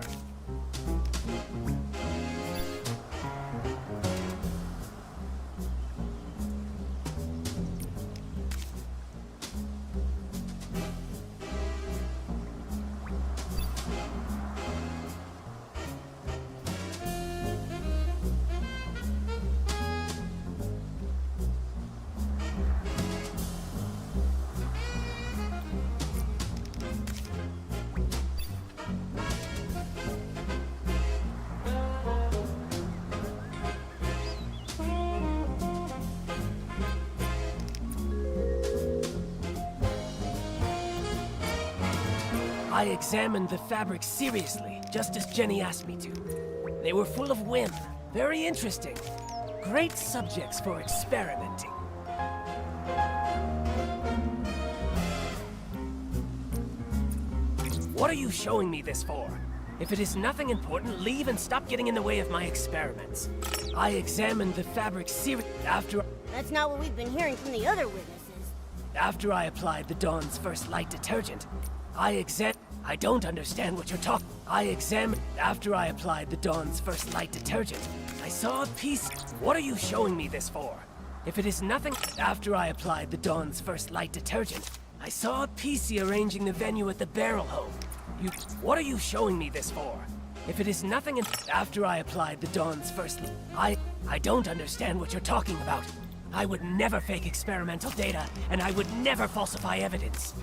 I examined the fabrics seriously, just as Jenny asked me to. They were full of whim, very interesting. Great subjects for experimenting. What are you showing me this for? If it is nothing important, leave and stop getting in the way of my experiments. I examined the fabrics after... That's not what we've been hearing from the other witnesses. After I applied the Dawn's First Light detergent, I don't understand what you're talking. After I applied the Dawn's First Light detergent, I saw a piece. What are you showing me this for? If it is nothing. After I applied the Dawn's First Light detergent, I saw a PC arranging the venue at the barrel hole. What are you showing me this for? If it is nothing. After I applied the Dawn's First. I don't understand what you're talking about. I would never fake experimental data, and I would never falsify evidence.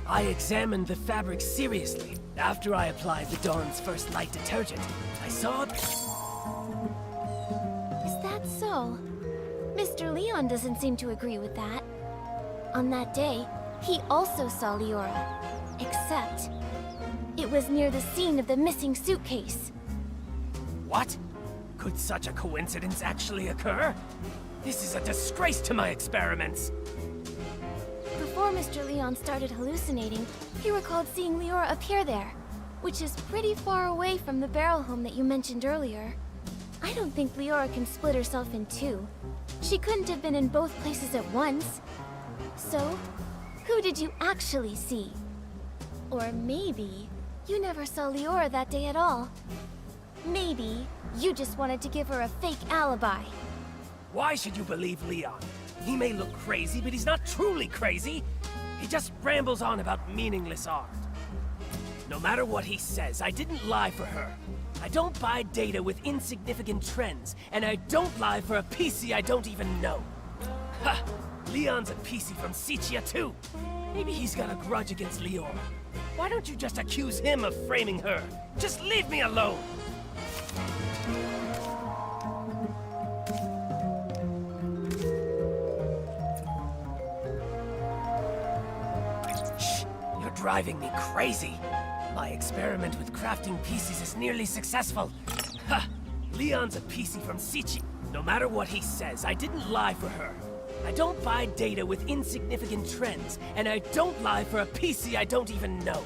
I examined the fabrics seriously. After I applied the Dawn's First Light detergent, I saw... Is that so? Mr. Leon doesn't seem to agree with that. On that day, he also saw Leora. Except, it was near the scene of the missing suitcase. What? Could such a coincidence actually occur? This is a disgrace to my experiments! Before Mr. Leon started hallucinating, he recalled seeing Leora appear there, which is pretty far away from the barrel home that you mentioned earlier. I don't think Leora can split herself in two. She couldn't have been in both places at once. So, who did you actually see? Or maybe you never saw Leora that day at all. Maybe you just wanted to give her a fake alibi. Why should you believe Leon? He may look crazy, but he's not truly crazy. He just rambles on about meaningless art. No matter what he says, I didn't lie for her. I don't buy data with insignificant trends, and I don't lie for a PC I don't even know. Ha! Leon's a PC from Sichia too. Maybe he's got a grudge against Leora. Why don't you just accuse him of framing her? Just leave me alone! Shh! You're driving me crazy. My experiment with crafting pieces is nearly successful. Ha! Leon's a PC from Sichi. No matter what he says, I didn't lie for her. I don't buy data with insignificant trends, and I don't lie for a PC I don't even know.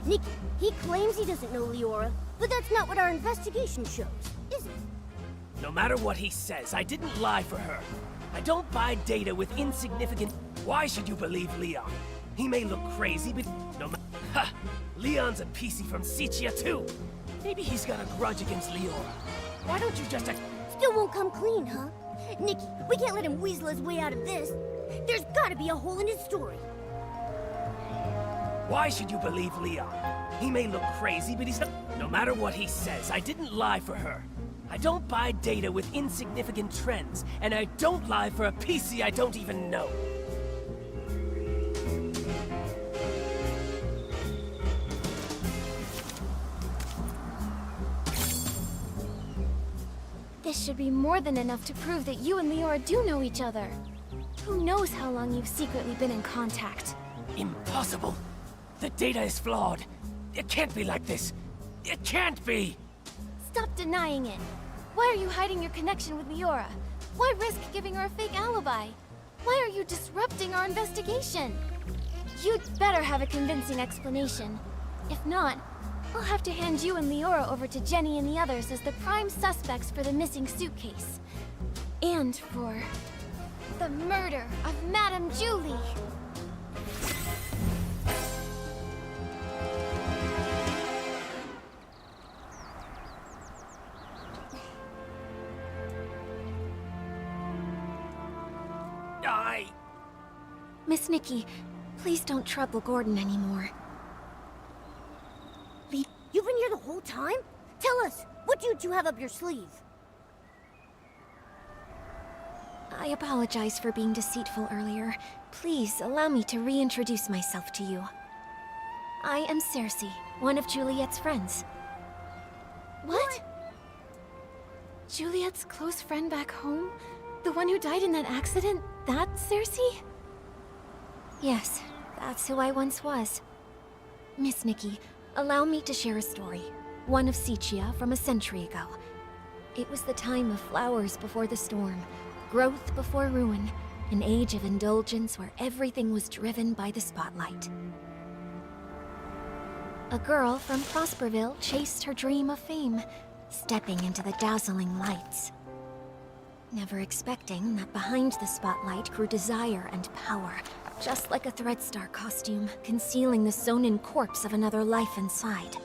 Nikki, he claims he doesn't know Leora, but that's not what our investigation shows, is it? No matter what he says, I didn't lie for her. I don't buy data with insignificant... Why should you believe Leon? He may look crazy, but no matter... Ha! Leon's a PC from Sichia too! Maybe he's got a grudge against Leora. Why don't you just... Still won't come clean, huh? Nikki, we can't let him weasel his way out of this. There's gotta be a hole in his story. Why should you believe Leon? He may look crazy, but he's not... No matter what he says, I didn't lie for her. I don't buy data with insignificant trends, and I don't lie for a PC I don't even know. This should be more than enough to prove that you and Leora do know each other. Who knows how long you've secretly been in contact? Impossible. The data is flawed. It can't be like this. It can't be! Stop denying it. Why are you hiding your connection with Leora? Why risk giving her a fake alibi? Why are you disrupting our investigation? You'd better have a convincing explanation. If not, I'll have to hand you and Leora over to Jenny and the others as the prime suspects for the missing suitcase. And for the murder of Madame Julie. Miss Nikki, please don't trouble Gordon anymore. Lee, you've been here the whole time? Tell us, what did you have up your sleeve? I apologize for being deceitful earlier. Please allow me to reintroduce myself to you. I am Cersei, one of Juliet's friends. What? Juliet's close friend back home? The one who died in that accident? That's Cersei? Yes, that's who I once was. Miss Nikki, allow me to share a story. One of Sichia from a century ago. It was the time of flowers before the storm, growth before ruin, an age of indulgence where everything was driven by the spotlight. A girl from Prosperville chased her dream of fame, stepping into the dazzling lights. Never expecting that behind the spotlight grew desire and power, just like a Threadstar costume, concealing the sewn-in corpse of another life inside.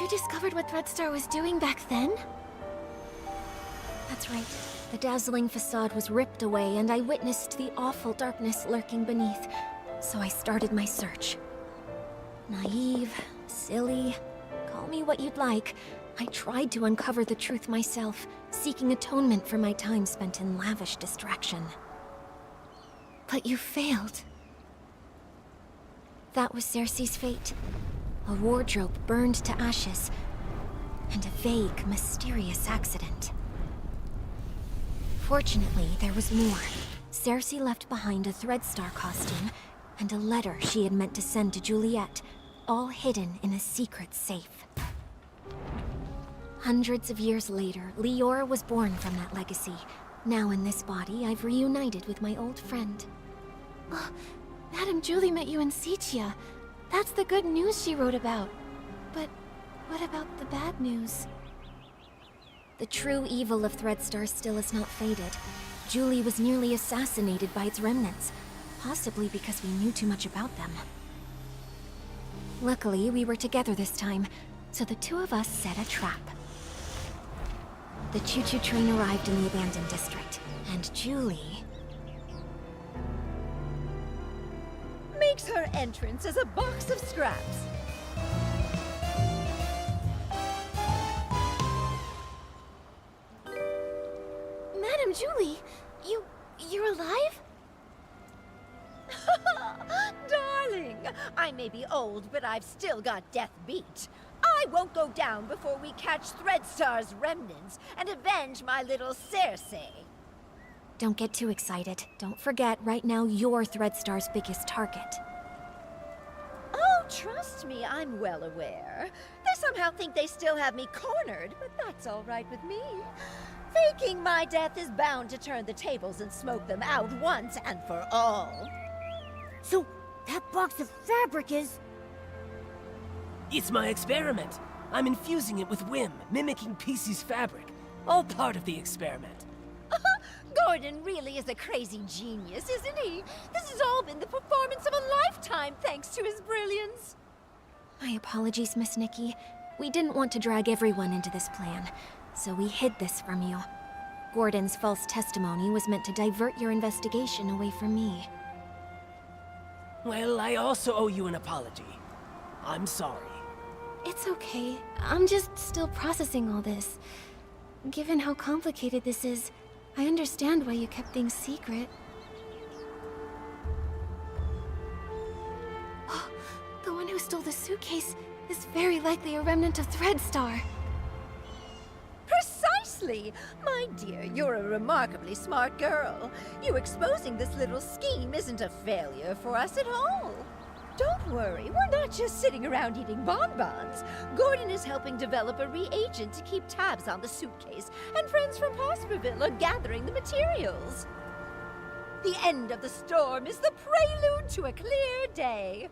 You discovered what Threadstar was doing back then? That's right. The dazzling facade was ripped away, and I witnessed the awful darkness lurking beneath, so I started my search. Naive, silly, call me what you'd like. I tried to uncover the truth myself, seeking atonement for my time spent in lavish distraction. But you failed. That was Cersei's fate. A wardrobe burned to ashes, and a vague, mysterious accident. Fortunately, there was more. Cersei left behind a Threadstar costume, and a letter she had meant to send to Juliet, all hidden in a secret safe. Hundreds of years later, Leora was born from that legacy. Now in this body, I've reunited with my old friend. Oh, Madame Julie met you in Sichia. That's the good news she wrote about. But what about the bad news? The true evil of Threadstar still has not faded. Julie was nearly assassinated by its remnants, possibly because we knew too much about them. Luckily, we were together this time, so the two of us set a trap. The choo-choo train arrived in the abandoned district, and Julie... makes her entrance as a box of scraps. Madame Julie, you You're alive? Darling, I may be old, but I've still got death beat. I won't go down before we catch Threadstar's remnants and avenge my little Circe. Don't get too excited. Don't forget, right now you're Threadstar's biggest target. Oh, trust me, I'm well aware. They somehow think they still have me cornered, but that's all right with me. Faking my death is bound to turn the tables and smoke them out once and for all. So, that box of fabric is... It's my experiment. I'm infusing it with whim, mimicking PC's fabric. All part of the experiment. Gordon really is a crazy genius, isn't he? This has all been the performance of a lifetime thanks to his brilliance. My apologies, Miss Nikki. We didn't want to drag everyone into this plan, so we hid this from you. Gordon's false testimony was meant to divert your investigation away from me. Well, I also owe you an apology. I'm sorry. It's okay. I'm just still processing all this. Given how complicated this is, I understand why you kept things secret. The one who stole the suitcase is very likely a remnant of Threadstar. Precisely! My dear, you're a remarkably smart girl. You exposing this little scheme isn't a failure for us at all. Don't worry, we're not just sitting around eating bonbons. Gordon is helping develop a reagent to keep tabs on the suitcase, and friends from Prosperville are gathering the materials. The end of the storm is the prelude to a clear day.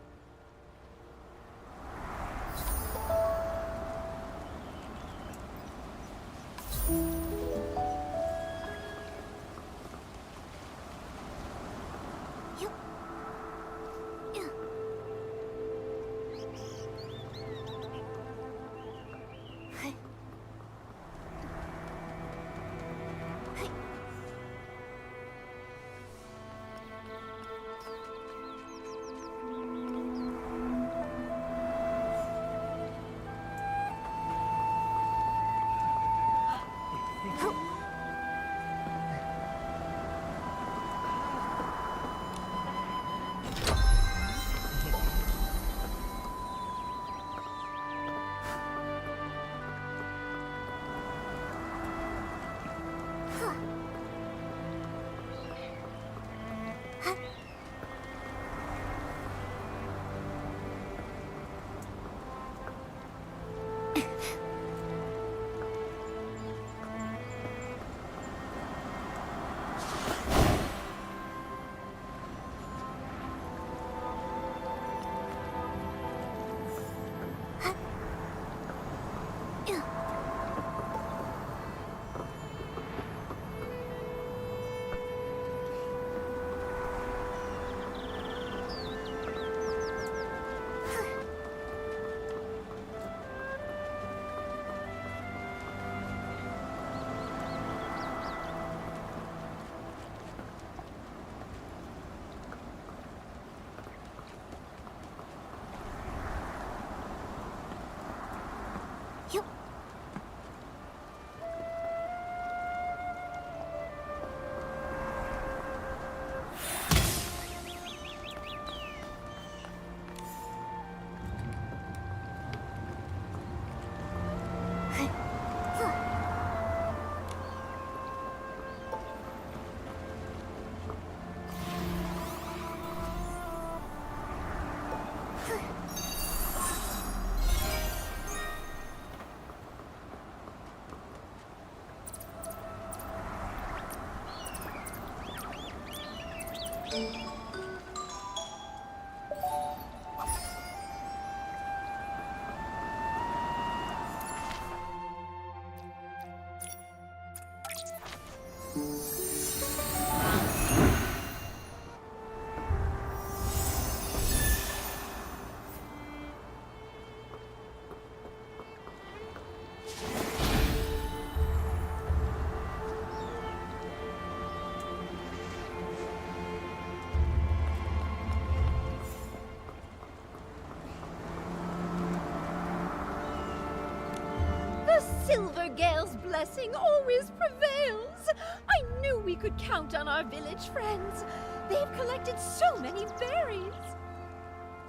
Silvergale's blessing always prevails. I knew we we could count on our village friends. They've collected so many berries.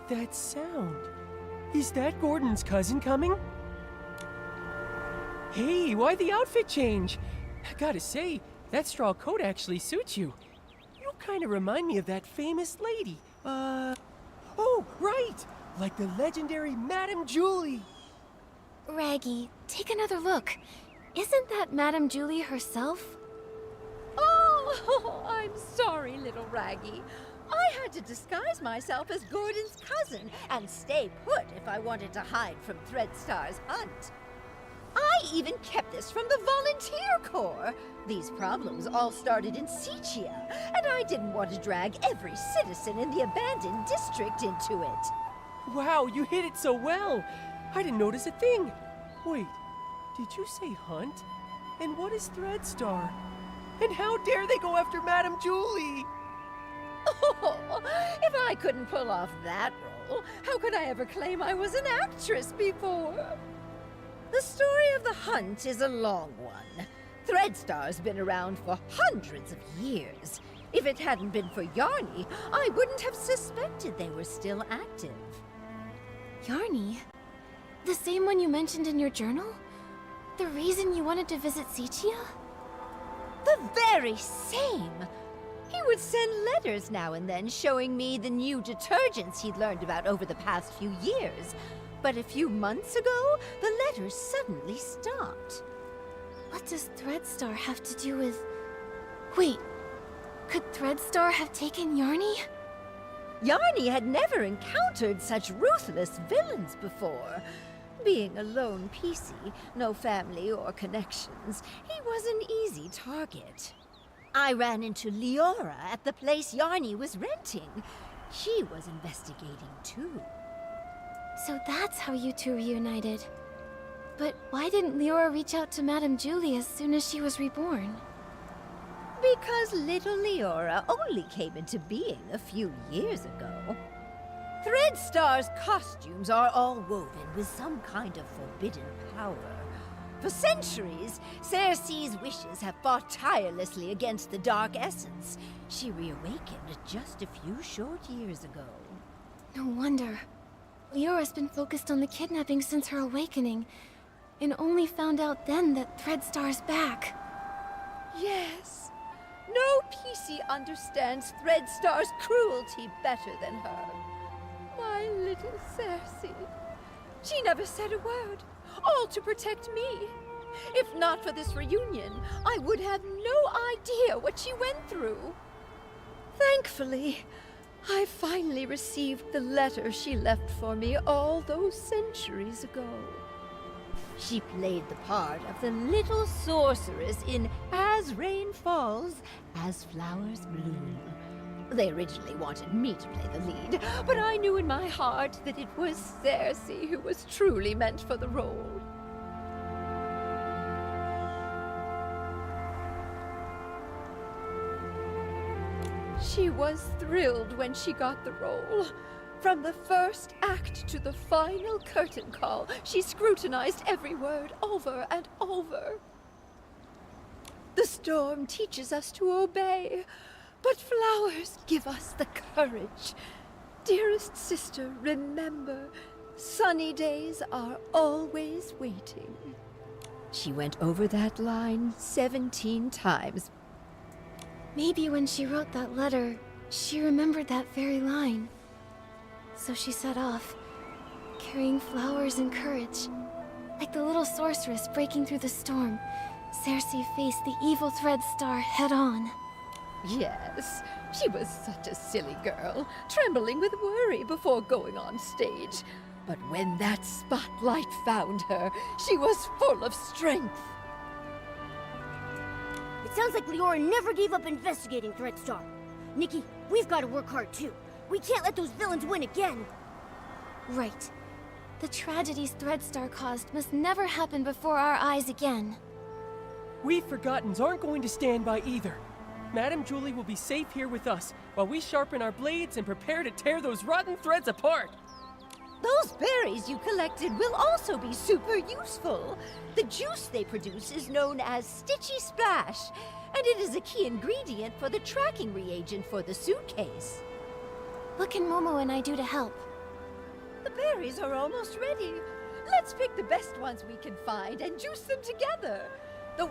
That sound. Is that Gordon's cousin coming? Hey, why the outfit change? I gotta say, that straw coat actually suits you. You kind of remind me of that famous lady. Oh, right! Like the legendary Madame Julie. Raggy, take another look. Isn't that Madame Julie herself? Oh, I'm sorry, little Raggy. I had to disguise myself as Gordon's cousin and stay put if I wanted to hide from Threadstar's hunt. I even kept this from the volunteer corps. These problems all started in Sichia, and I didn't want to drag every citizen in the abandoned district into it. Wow, you hit it so well. I didn't notice a thing. Wait, did you say hunt? And what is Threadstar? And how dare they go after Madame Julie? Oh, if I couldn't pull off that role, how could I ever claim I was an actress before? The story of the hunt is a long one. Threadstar's been around for hundreds of years. If it hadn't been for Yarny, I wouldn't have suspected they were still active. Yarny? The same one you mentioned in your journal? The reason you wanted to visit Sichia? The very same! He would send letters now and then showing me the new detergents he'd learned about over the past few years. But a few months ago, the letters suddenly stopped. What does Threadstar have to do with... Wait, could Threadstar have taken Yarny? Yarny had never encountered such ruthless villains before. Being a lone PC, no family or connections, he was an easy target. I ran into Leora at the place Yarny was renting. She was investigating too. So that's how you two reunited. But why didn't Leora reach out to Madame Julie as soon as she was reborn? Because little Leora only came into being a few years ago. Threadstar's costumes are all woven with some kind of forbidden power. For centuries, Cersei's wishes have fought tirelessly against the Dark Essence. She reawakened just a few short years ago. No wonder. Leora's been focused on the kidnapping since her awakening, and only found out then that Threadstar's back. Yes. No PC understands Threadstar's cruelty better than her. My little Cersei. She never said a word, all to protect me. If not for this reunion, I would have no idea what she went through. Thankfully, I finally received the letter she left for me all those centuries ago. She played the part of the little sorceress in As Rain Falls, As Flowers Bloom. They originally wanted me to play the lead, but I knew in my heart that it was Cersei who was truly meant for the role. She was thrilled when she got the role. From the first act to the final curtain call, she scrutinized every word over and over. The storm teaches us to obey, but flowers give us the courage. Dearest sister, remember, sunny days are always waiting. She went over that line 17 times. Maybe when she wrote that letter, she remembered that very line. So she set off, carrying flowers and courage. Like the little sorceress breaking through the storm, Cersei faced the evil Threadstar head-on. Yes, she was such a silly girl, trembling with worry before going on stage. But when that spotlight found her, she was full of strength. It sounds like Leora never gave up investigating Threadstar. Nikki, we've got to work hard too. We can't let those villains win again. Right. The tragedies Threadstar caused must never happen before our eyes again. We Forgottens aren't going to stand by either. Madame Julie will be safe here with us, while we sharpen our blades and prepare to tear those rotten threads apart. Those berries you collected will also be super useful. The juice they produce is known as Stitchy Splash, and it is a key ingredient for the tracking reagent for the suitcase. What can Momo and I do to help? The berries are almost ready. Let's pick the best ones we can find and juice them together. The